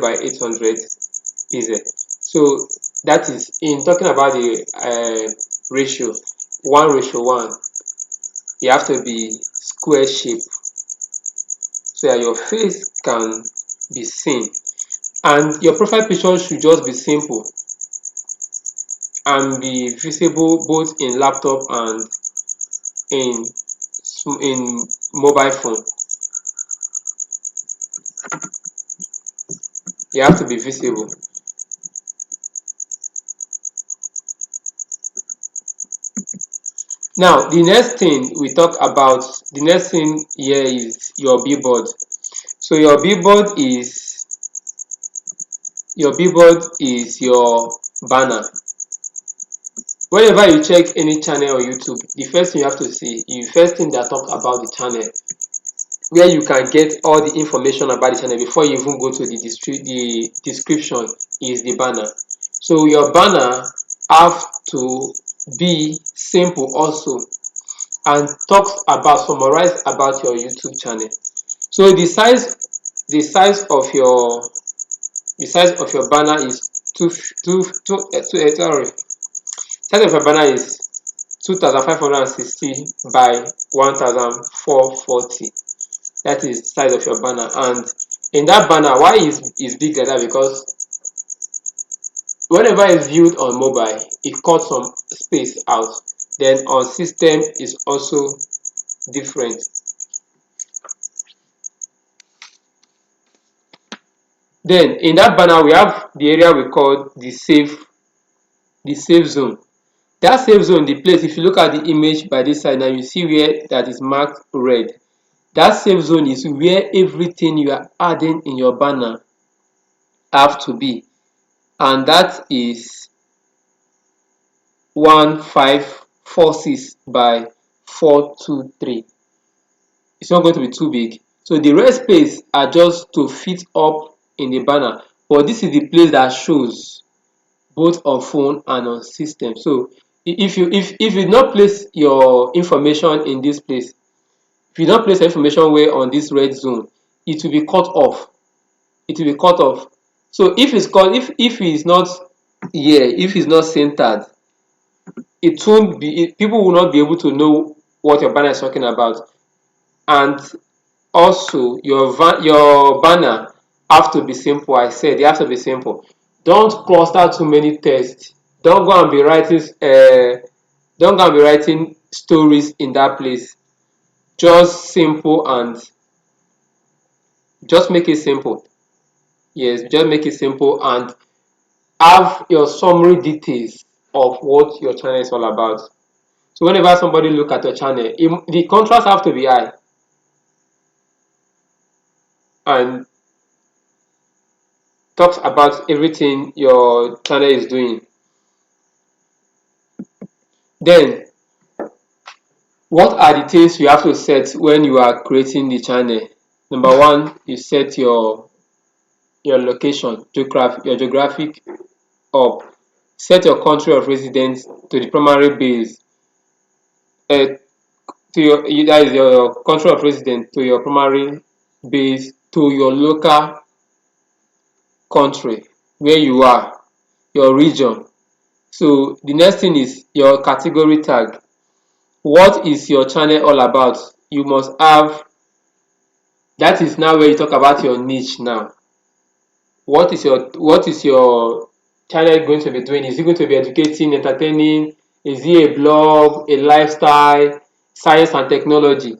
by 800 pixels. So that is in talking about the ratio 1:1. You have to be square shape so that your face can be seen, and your profile picture should just be simple and be visible both in laptop and in mobile phone. You have to be visible. Now the next thing here is your billboard. So your billboard is your banner. Whenever you check any channel on YouTube, the first thing you have to see, the first thing that talk about the channel, where you can get all the information about the channel before you even go to the description, is the banner. So your banner have to be simple also, and summarize about your YouTube channel. So the size of your banner is size of your banner is 2560 by 1440. That is size of your banner. And in that banner, why is big like that? Because whenever it's viewed on mobile, it cuts some space out. Then on system is also different. Then in that banner, we have the area we call the save zone. That save zone, the place, if you look at the image by this side now, you see where that is marked red. That save zone is where everything you are adding in your banner have to be, and that is 1546 by 423. It's not going to be too big. So the rest space are just to fit up in the banner, but this is the place that shows both on phone and on system. So if you not place your information in this place, if you don't place information where on this red zone, it will be cut off. It will be cut off. So if it's not here, if it's not centered, it won't be. People will not be able to know what your banner is talking about. And also your banner have to be simple. I said they have to be simple. Don't cluster too many text. Don't go and be writing stories in that place. Just simple, and just make it simple. Yes, just make it simple and have your summary details of what your channel is all about. So whenever somebody look at your channel, the contrast have to be high, and talks about everything your channel is doing. Then what are the things you have to set when you are creating the channel? Number one, you set your location, your geographic hub. Set your country of residence to the primary base. That is your country of residence to your primary base to your local country where you are, your region. So the next thing is your category tag. What is your channel all about? You must have. That is now where you talk about your niche now. What is your channel going to be doing? Is it going to be educating, entertaining? Is it a blog, a lifestyle, science and technology?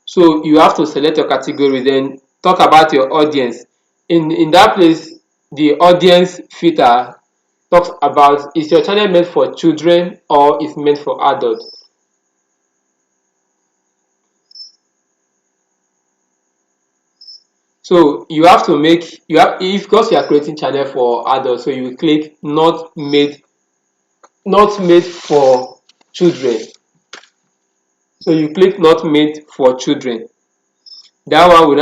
So you have to select your category, then talk about your audience. In that place, the audience filter talks about, is your channel meant for children or is meant for adults? So you have to make because you are creating channel for adults, so you click not made for children. So you click not made for children. That one will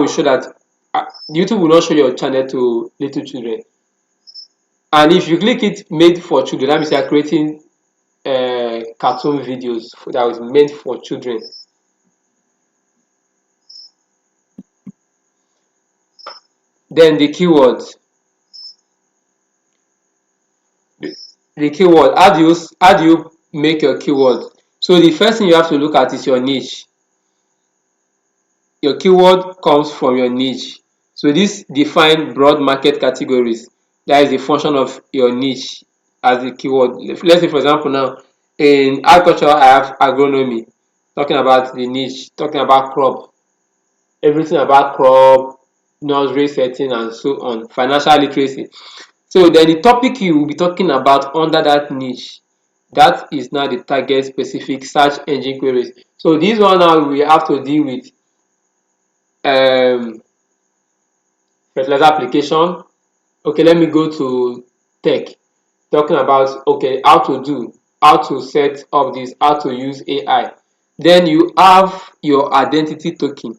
show that YouTube will not show your channel to little children. And if you click it made for children, that means you are creating cartoon videos that was meant for children. Then the keywords. The keyword, how do you make your keyword? So the first thing you have to look at is your niche. Your keyword comes from your niche. So this define broad market categories. That is the function of your niche as the keyword. Let's say for example now, in agriculture I have agronomy, talking about the niche, talking about crop, everything about crop, nursery setting and so on, financial literacy. So then the topic you will be talking about under that niche, that is now the target specific search engine queries. So this one now we have to deal with um fertilizer application. Okay, let me go to tech, talking about okay how to set up this, how to use AI. Then you have your identity token.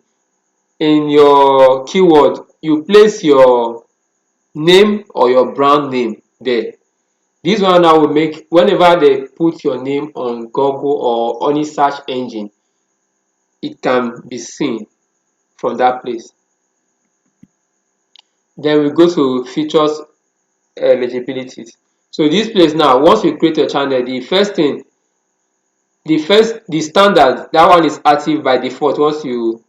In your keyword you place your name or your brand name there. This one now will make whenever they put your name on Google or any search engine, it can be seen from that place. Then we go to features eligibilities. So this place now, once you create your channel, the first thing, the standard, that one is active by default once you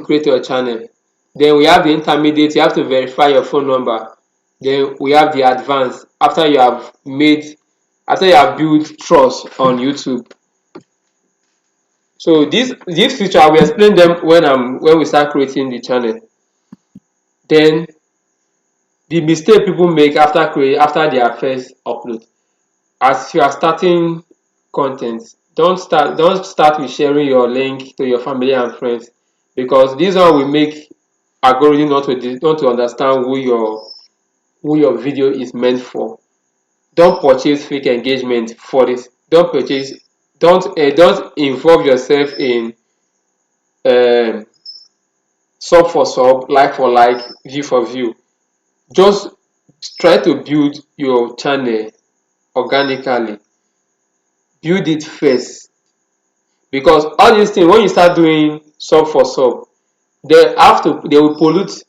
create your channel. Then we have the intermediate, you have to verify your phone number. Then we have the advanced, after you have built trust on YouTube. So this feature I will explain them when we start creating the channel. Then the mistake people make after their first upload. As you are starting content, don't start with sharing your link to your family and friends, because this one will make algorithm not to understand who your video is meant for. Don't purchase fake engagement for this. Don't involve yourself in um sub for sub, like for like, view for view. Just try to build your channel organically. Build it first, because all these things, when you start doing sub for sub, they will pollute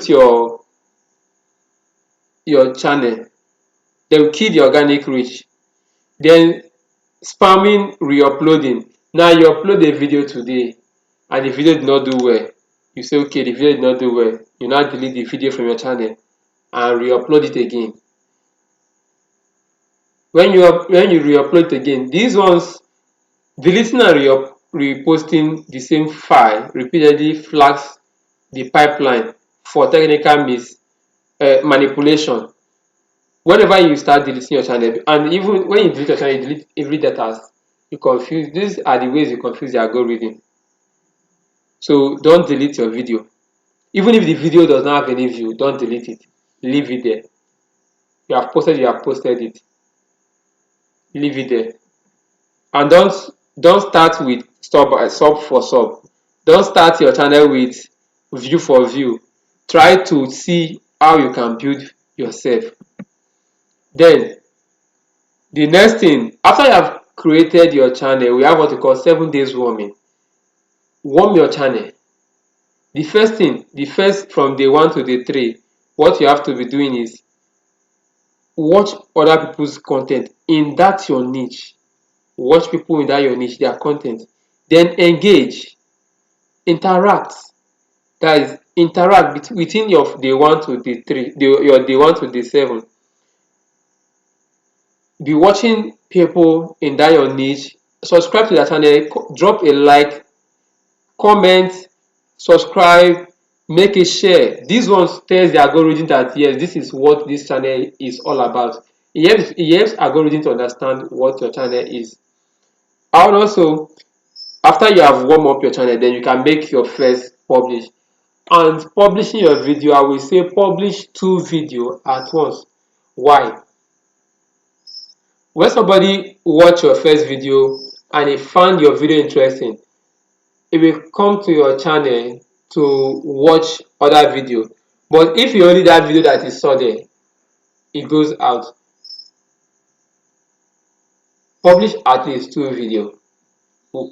your channel. They will kill the organic reach. Then spamming, re-uploading. Now you upload a video today and the video did not do well. You say okay, the video did not do well. You now delete the video from your channel and re-upload it again. When you re-upload it again, these ones, deleting and reposting the same file repeatedly flags the pipeline for technical manipulation. Whenever you start deleting your channel, and even when you delete your channel, you delete every data, you confuse. These are the ways you confuse the algorithm. So don't delete your video. Even if the video does not have any view, don't delete it. Leave it there. You have posted it. Leave it there. And don't start with sub for sub. Don't start your channel with view for view. Try to see how you can build yourself. Then the next thing, after you have created your channel, we have what we call 7 days warming. Warm your channel. The first thing, the first from day 1 to day 3, what you have to be doing is watch other people's content in that your niche. Watch people in that your niche, their content. Then engage, interact. That is, interact within your day 1 to day 3, your day 1 to day 7. Be watching people in that your niche. Subscribe to their channel, drop a like, comment, subscribe, make a share. This one tells the algorithm that yes, this is what this channel is all about. It helps algorithm to understand what your channel is. And also, after you have warmed up your channel, then you can make your first publish. And publishing your video, I will say publish 2 videos at once. Why? When somebody watch your first video and he found your video interesting, he will come to your channel to watch other video. But if you only that video that he saw there, it goes out. Publish at least 2 videos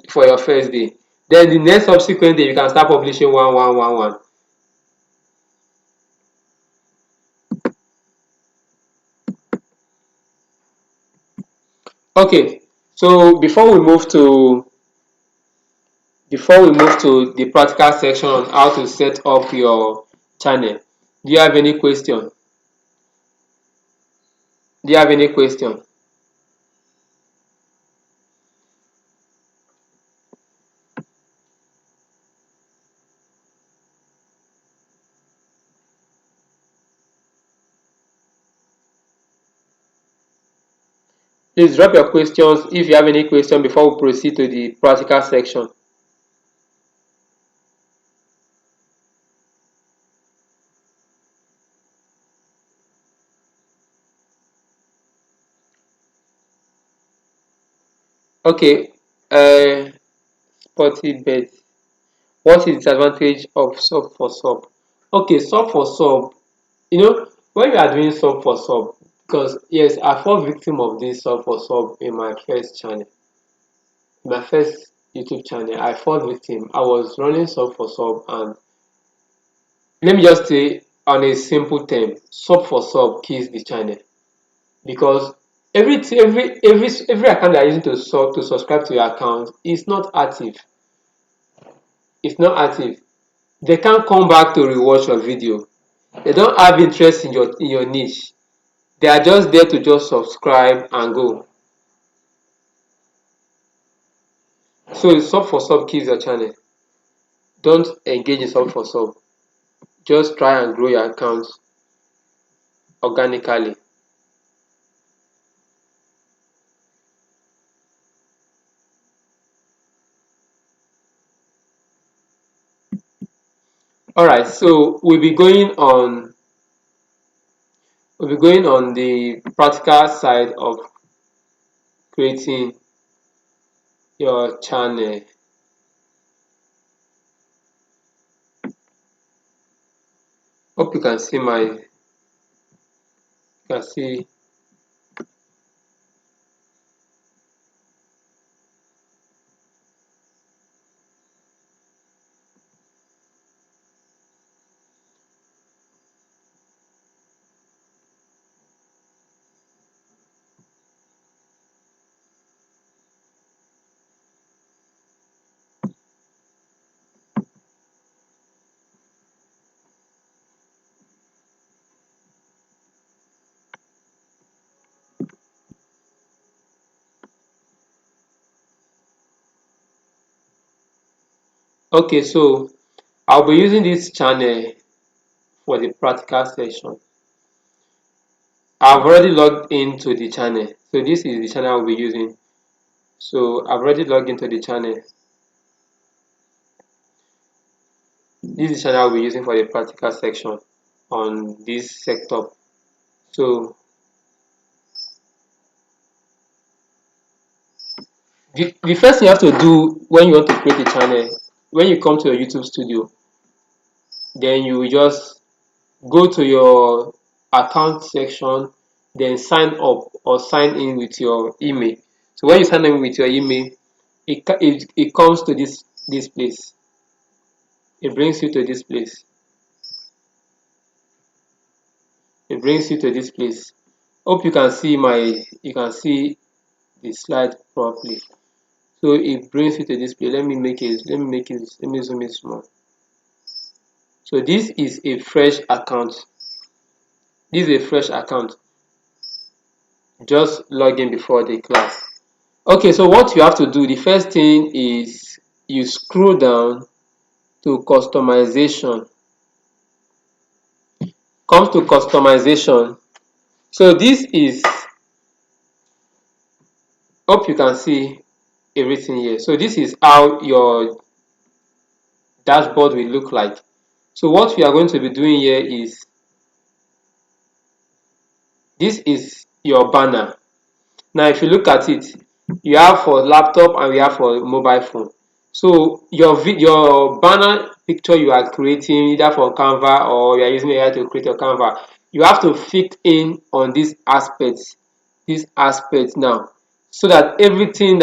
for your first day. Then the next subsequent day, you can start publishing one. Okay, so before we move to the practical section on how to set up your channel, do you have any question? Do you have any question? Please drop your questions if you have any question before we proceed to the practical section. Okay, sporty bet. What is the disadvantage of sub for sub? Okay, sub for sub. When you are doing sub for sub, because yes, I fall victim of this sub for sub in my first channel, my first YouTube channel. I fall victim. I was running sub for sub, and let me just say on a simple term, sub for sub kills the channel because every account that are using to subscribe to your account is not active. It's not active. They can't come back to rewatch your video. They don't have interest in your niche. They are just there to just subscribe and go. So sub for sub kills your channel. Don't engage in sub for sub. Just try and grow your account organically. Alright, so we'll be going on the practical side of creating your channel. Hope you can see. Okay, so I'll be using this channel for the practical session. I've already logged into the channel. So this is the channel I'll be using. So I've already logged into the channel. This is the channel I'll be using for the practical section on this sector. So the first thing you have to do when you want to create a channel, when you come to your YouTube studio, then you will just go to your account section, then sign up or sign in with your email. So when you sign in with your email, it comes to this place. It brings you to this place. It brings you to this place. Hope you can see the slide properly. So it brings you to this place. Let me zoom it small. So this is a fresh account. This is a fresh account. Just log in before the class. Okay, so what you have to do, the first thing is you scroll down to customization. Comes to customization. So this is, hope you can see everything here. So this is how your dashboard will look like. So what we are going to be doing here is, this is your banner. Now if you look at it, you have for laptop and we have for mobile phone. So your banner picture you are creating either for Canva or you are using AI to create your Canva, you have to fit in on this aspect now, so that everything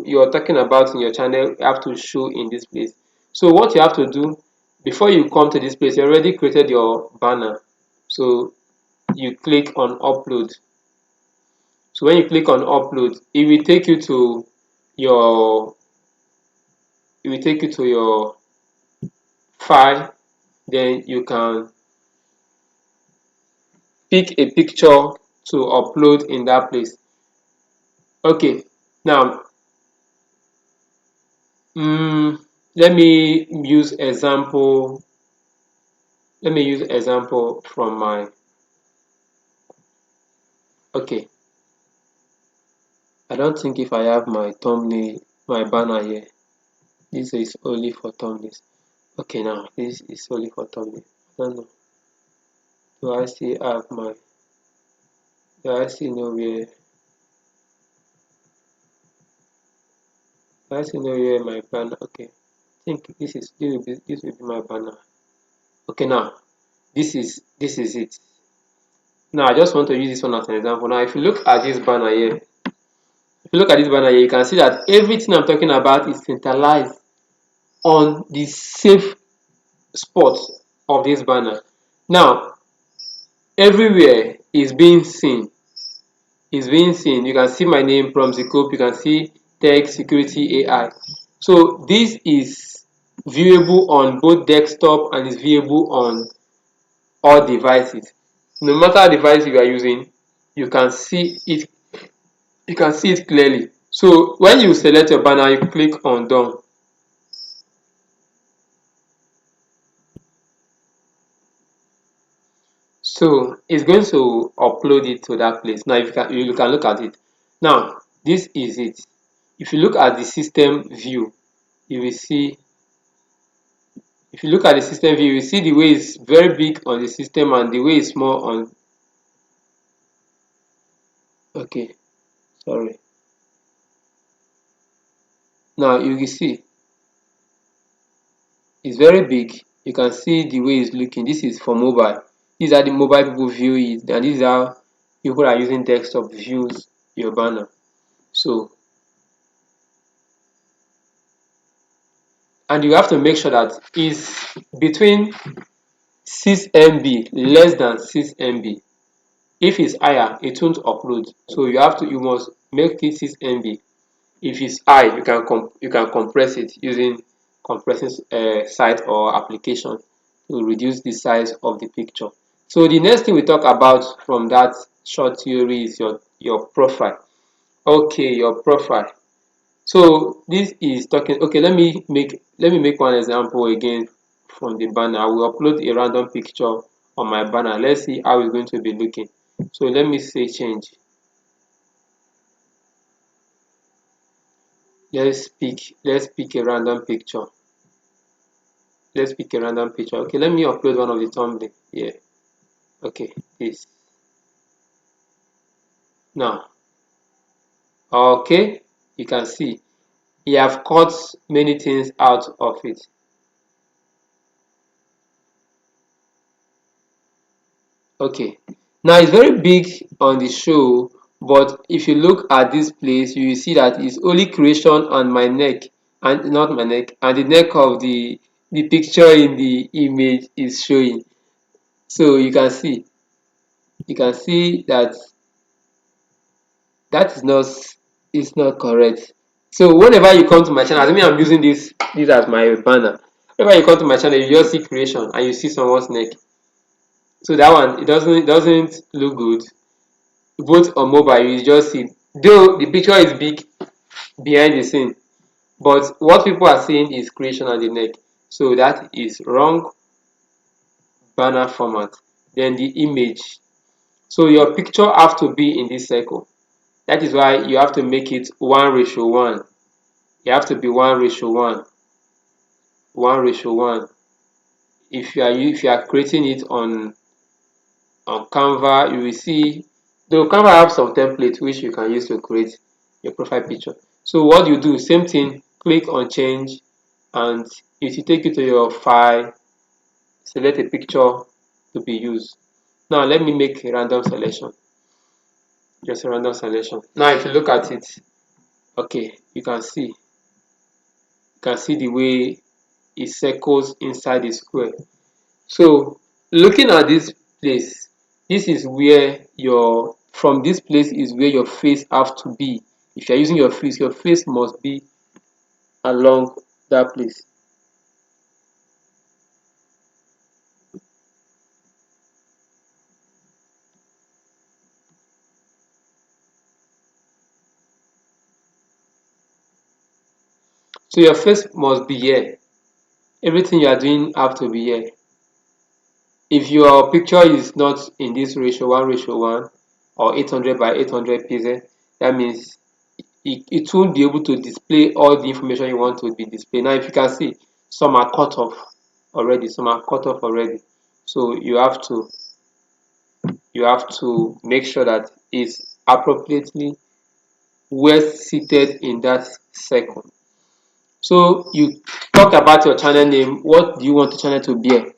you're talking about in your channel you have to show in this place. So what you have to do before you come to this place, you already created your banner. So you click on upload. So when you click on upload, it will take you to your file. Then you can pick a picture to upload in that place. Okay, now let me use example. Let me use example from my. Okay, I don't think if I have my thumbnail, my banner here. This is only for thumbnails. Okay, now this is only for thumbnail. I don't know. Do I still have my? Do I still know where? Do I still know where my banner? Okay, I think this will be my banner. Okay, now this is it. Now I just want to use this one as an example. Now if you look at this banner here, you can see that everything I'm talking about is centralized on the safe spot of this banner. Now everywhere is being seen. You can see my name from Zcope, you can see tech security AI. So this is viewable on both desktop and is viewable on all devices. No matter device you are using, you can see it clearly. So when you select your banner, you click on done. So it's going to upload it to that place. Now if you can look at it. Now this is it. If you look at the system view, you will see if you look at the system view, you will see the way it's very big on the system and the way it's small on. Okay, sorry. Now you will see it's very big. You can see the way it's looking. This is for mobile. These are the mobile people view it, and these are people are using desktop views your banner. So, and you have to make sure that it's between 6 MB, less than 6 MB. If it's higher, it won't upload. So you must make it 6 MB. If it's high, you can compress it using compressing site or application to reduce the size of the picture. So the next thing we talk about from that short theory is your profile. Okay, your profile. So this is talking. Okay, let me make one example again from the banner. I will upload a random picture on my banner. Let's see how it's going to be looking. So let me say change. Let's pick a random picture. Let's pick a random picture. Okay, let me upload one of the thumbnail here. Okay, this. Now, okay, you can see you have cut many things out of it. Okay, now it's very big on the show, but if you look at this place, you will see that it's only creation and my neck, and not my neck, and the neck of the picture in the image is showing. So you can see that that is not correct. So whenever you come to my channel, I mean I'm using this as my banner. Whenever you come to my channel, you just see creation and you see someone's neck. So that one it doesn't look good. Both on mobile, you just see though the picture is big behind the scene, but what people are seeing is creation and the neck. So that is wrong banner format. Then the image. So your picture have to be in this circle. That is why you have to make it 1:1. You have to be 1:1, 1:1. If you are creating it on Canva, you will see though Canva have some templates which you can use to create your profile picture. So what you do, same thing, click on change, and it will take you to your file, select a picture to be used. Now let me make a random selection, just a random selection. Now if you look at it, okay, you can see the way it circles inside the square. So looking at this place, this is where your from this place is where your face have to be. If you're using your face must be along that place. So your face must be here. Everything you are doing have to be here. If your picture is not in this ratio 1:1 or 800 by 800 pixels, that means it won't be able to display all the information you want to be displayed. Now if you can see, some are cut off already, so you have to make sure that it's appropriately well seated in that circle. So you talk about your channel name. What do you want the channel to bear?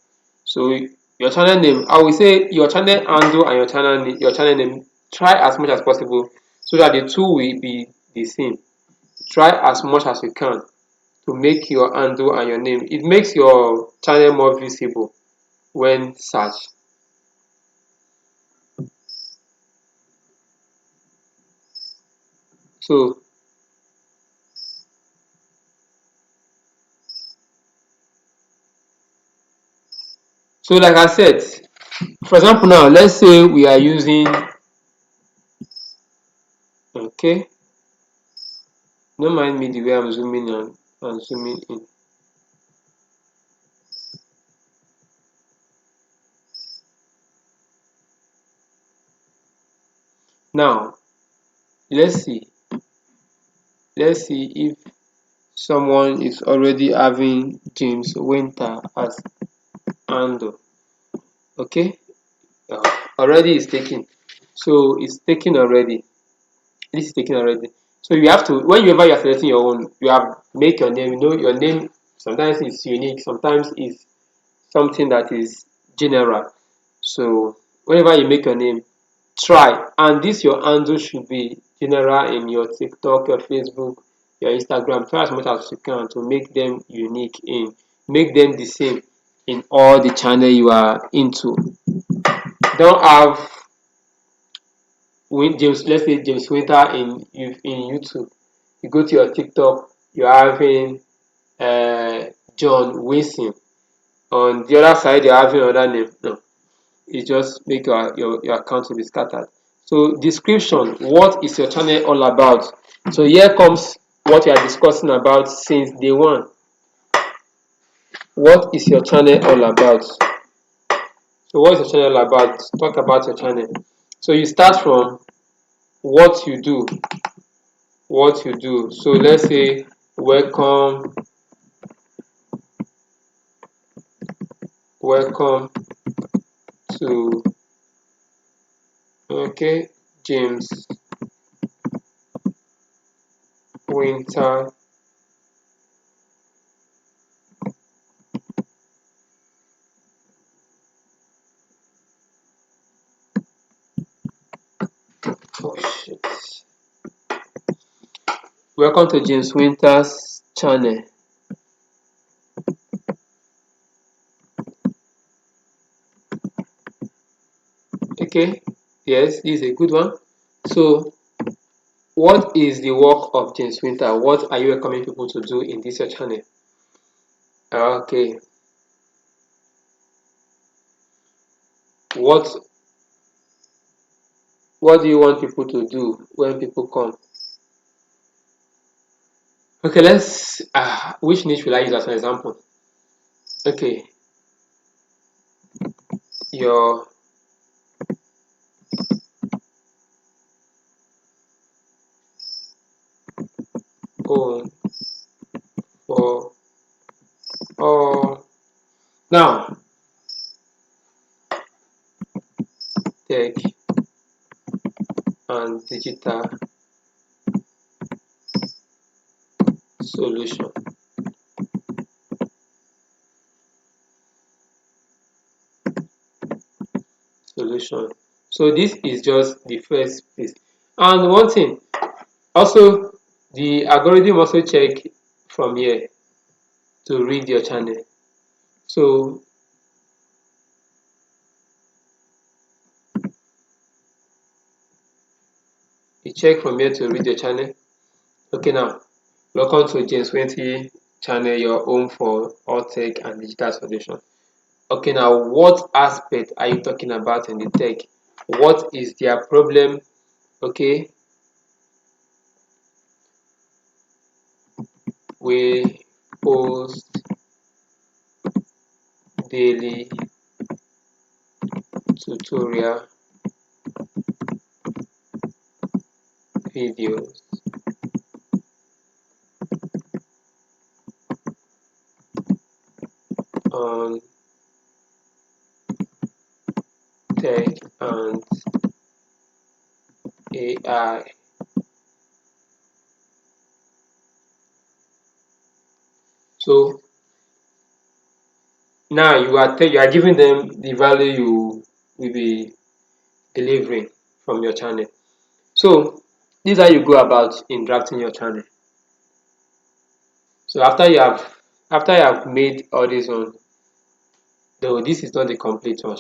So your channel name, I will say your channel handle and your channel name, try as much as possible so that the two will be the same. Try as much as you can to make your handle and your name. It makes your channel more visible when searched. So like I said, for example now, let's say we are using, okay, don't mind me the way I'm zooming and zooming in. Now let's see if someone is already having James Winter as handle. Okay, already is taken. So it's taken already. This is taken already. So you have to, whenever you're selecting your own, you have make your name. You know your name sometimes is unique, sometimes is something that is general. So whenever you make your name, try, and this your handle should be general in your TikTok, your Facebook, your Instagram. Try as much as you can to make them unique, make them the same in all the channel you are into. Don't have James, let's say James Winter in YouTube. You go to your TikTok, you're having John Wilson. On the other side, you're having another name. No, it just make your account to be scattered. So description, what is your channel all about? So here comes what we are discussing about since day one. What is your channel all about? So what is your channel all about? Talk about your channel. So you start from what you do. So let's say welcome to, okay, James Winter oh shit. Welcome to James Winter's channel. Okay, yes, this is a good one. So what is the work of James Winter? What are you recommending people to do in this your channel? Okay, what do you want people to do when people come? Okay, let's which niche will I use as an example? Okay, your own for all. Now tech and digital solution. So this is just the first place. And one thing, also the algorithm also check from here to read your channel. So you check from here to read your channel. Okay, now welcome to James 20 channel, your home for all tech and digital solutions. Okay, now what aspect are you talking about in the tech? What is their problem? Okay, we post daily tutorial videos on tech and AI. So now you are giving them the value you will be delivering from your channel. So this is how you go about in drafting your channel. So after you have made all this one, though this is not the complete one,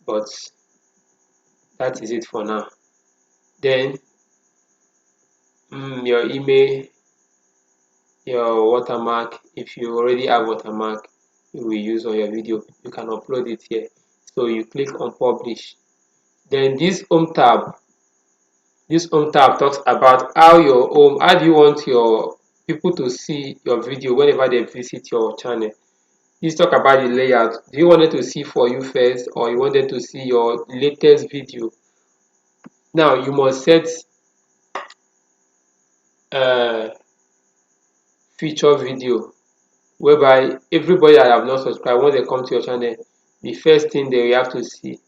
but that is it for now. Then your email, your watermark, if you already have watermark you will use on your video, you can upload it here. So you click on publish. Then this home tab talks about how do you want your people to see your video whenever they visit your channel. This talk about the layout. Do you want them to see for you first, or you want them to see your latest video? Now you must set feature video, whereby everybody that have not subscribed, once they come to your channel, the first thing they will have to see,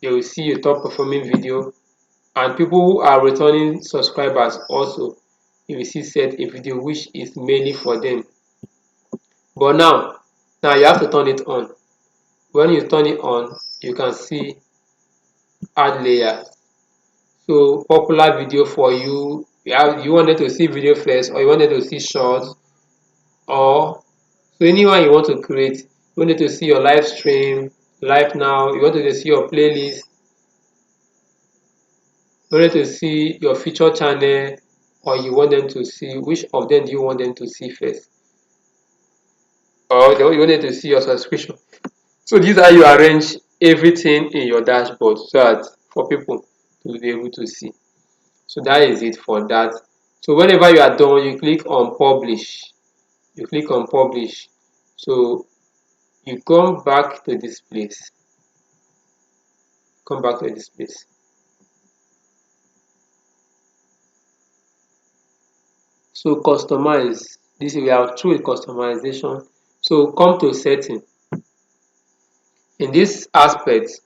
they will see a top performing video. And people who are returning subscribers also, you will see set a video which is mainly for them. But now you have to turn it on. When you turn it on, you can see add layers. So popular video for you, you wanted to see video first, or you wanted to see shorts, or so anyone you want to create. You wanted to see your live stream, live now, you wanted to see your playlist, you wanted to see your feature channel, or you want them to see, which of them do you want them to see first? Or you wanted to see your subscription. So these are you arrange everything in your dashboard so that for people to be able to see. So that is it for that. So whenever you are done, you click on publish. You click on publish. So you come back to this place. Come back to this place. So customize. This we are through customization. So come to setting. In this aspect,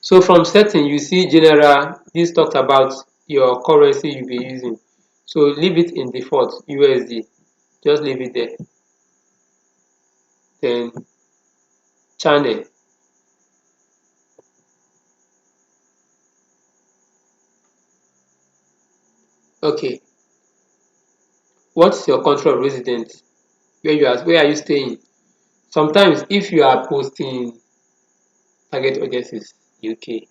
so from setting, you see general, this talks about your currency you'll be using. So leave it in default, USD. Just leave it there. Then channel. Okay. What's your country of residence? Where are you staying? Sometimes if you are posting target audiences UK,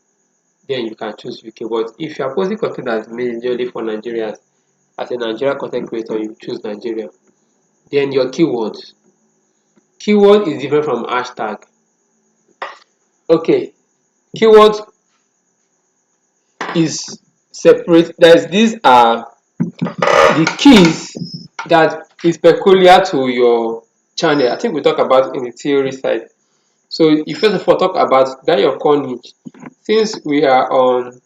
then you can choose UK. But if you are posting content that's majorly for Nigerians, as a Nigerian content creator, you choose Nigeria. Then your keywords. Keyword is different from hashtag. Okay, keywords is separate. These are the keys that is peculiar to your channel. I think we talk about in the theory side. So you first of all talk about that your core niche. Since we are on,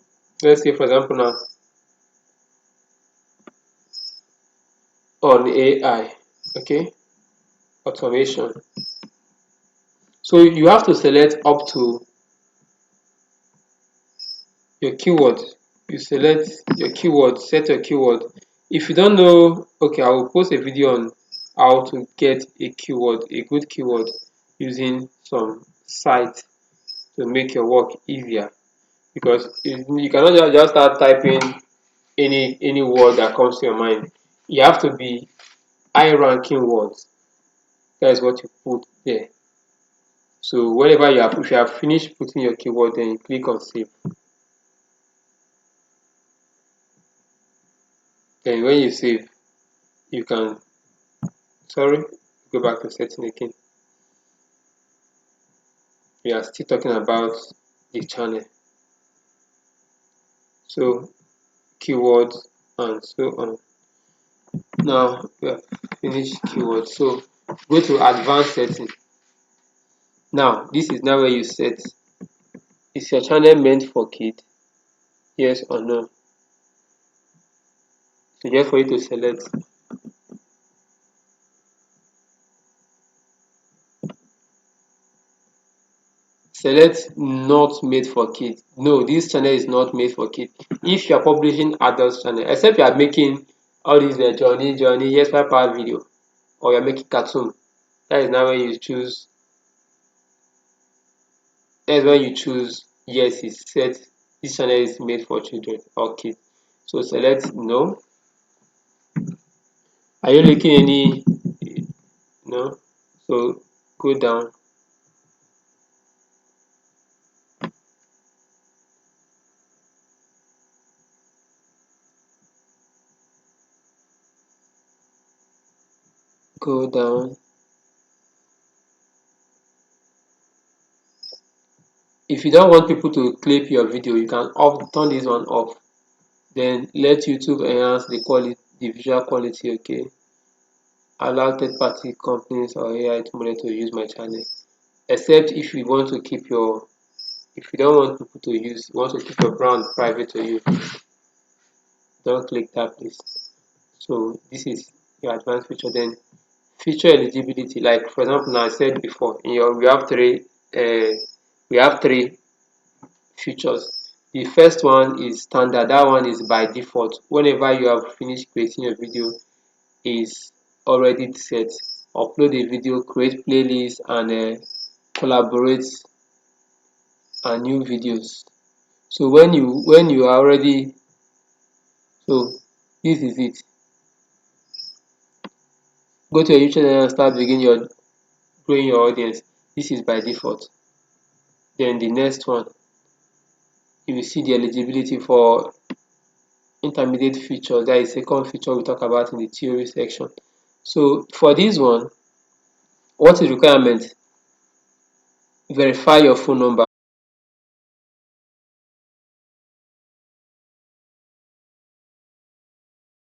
let's say for example now, on AI, okay, automation. So you have to select up to your keyword. You select your keyword, set your keyword. If you don't know, okay, I will post a video on how to get a keyword, a good keyword, using some sites to make your work easier. Because you cannot just start typing any word that comes to your mind. You have to be high ranking words. That is what you put there. So whenever if you have finished putting your keyword, then you click on save. Then when you save, you can go back to setting again. We are still talking about the channel. So keywords and so on. Now we have finished keywords. So go to advanced setting. Now this is now where you set, is your channel meant for kids? Yes or no? So just for you to select not made for kids. No, this channel is not made for kids. If you are publishing adult channel, except you are making all these Johnny yes papa video, or you're making cartoon, that is now when you choose. That's when you choose yes, it's set. This channel is made for children or kids. So select no. Are you making any no? So go down. Go down. If you don't want people to clip your video, you can turn this one off. Then let YouTube enhance the visual quality. Okay. Allow third-party companies or AI model to use my channel. Except if you want to keep if you don't want people to use, you want to keep your brand private to you, don't click that please. So this is your advanced feature. Then feature eligibility, like for example, now I said before, we have three features. The first one is standard. That one is by default. Whenever you have finished creating your video, is already set. Upload a video, create playlist, and collaborate and new videos. So when you are already, so this is it. Go to your YouTube channel and start growing your audience. This is by default. Then the next one, you will see the eligibility for intermediate features. That is second feature we talk about in the theory section. So for this one, what is requirement? Verify your phone number.